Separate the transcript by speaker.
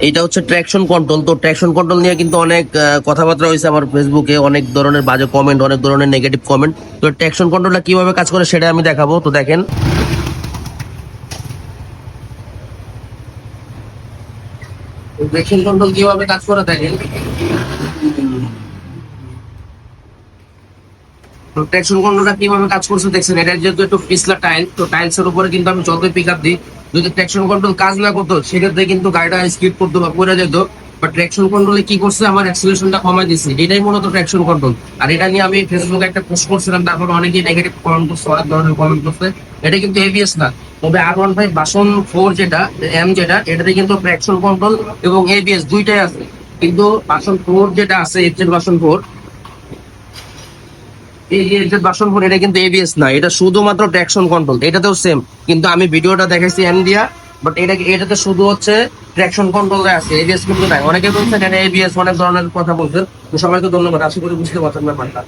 Speaker 1: এটা হচ্ছে traction control. তো ট্র্যাকশন কন্ট্রোল নিয়ে কিন্তু অনেক কথাবার্তা হয়েছে আমার ফেসবুকে, অনেক ধরনের বাজে কমেন্ট, অনেক ধরনের নেগেটিভ কমেন্ট। তো ট্র্যাকশন কন্ট্রোলটা কিভাবে কাজ করে সেটা আমি দেখাবো। তো দেখেন, ট্র্যাকশন কন্ট্রোল কিভাবে কাজ করে দেখেন। তো ট্র্যাকশন কন্ট্রোলটা কিভাবে কাজ করছে দেখছেন। এটা যেহেতু একটু পিছলা টাইল, তো টাইলসের উপরে কিন্তু আমি যতই পিক আপ দিই, যদি ট্র্যাকশন কন্ট্রোল কাজ না করতো সেক্ষেত্রে কিন্তু গাড়িটা স্কিড করতো বা পড়ে যেত। বা ট্র্যাকশন কন্ট্রোলে কি করছে, আমার অ্যাক্সিলারেশনটা কমাই দিচ্ছে, এটাই মূলত ট্র্যাকশন কন্ট্রোল। আর এটা নিয়ে আমি ফেসবুকে একটা পোস্ট করছিলাম, তারপর অনেকেই নেগেটিভ কমেন্ট করছে, অনেক ধরনের কমেন্ট করছে। এটা কিন্তু এবিএস না, তবে R15 ভার্সন 4 যেটা এম, যেটা এটাতে কিন্তু ট্র্যাকশন কন্ট্রোল এবং এবিএস দুইটাই আছে। কিন্তু ভার্সন 4 যেটা আছে, এফজেড ভার্সন 4, এই যে ভার্সন 4, এটা কিন্তু এবিএস না, এটা শুধুমাত্র ট্র্যাকশন কন্ট্রোল। এটাতেও সেম, কিন্তু আমি ভিডিওটা দেখাইছি এম দিয়া, বাট এটাতে শুধু হচ্ছে ট্র্যাকশন কন্ট্রোল আছে, এবিএস কিন্তু নাই। অনেকে বলছেন এটা এবিএস, অনেক ধরনের কথা বলছেন। তো সবাইকে ধন্যবাদ, আশা করি বুঝতে পারছেন ব্যাপারটা।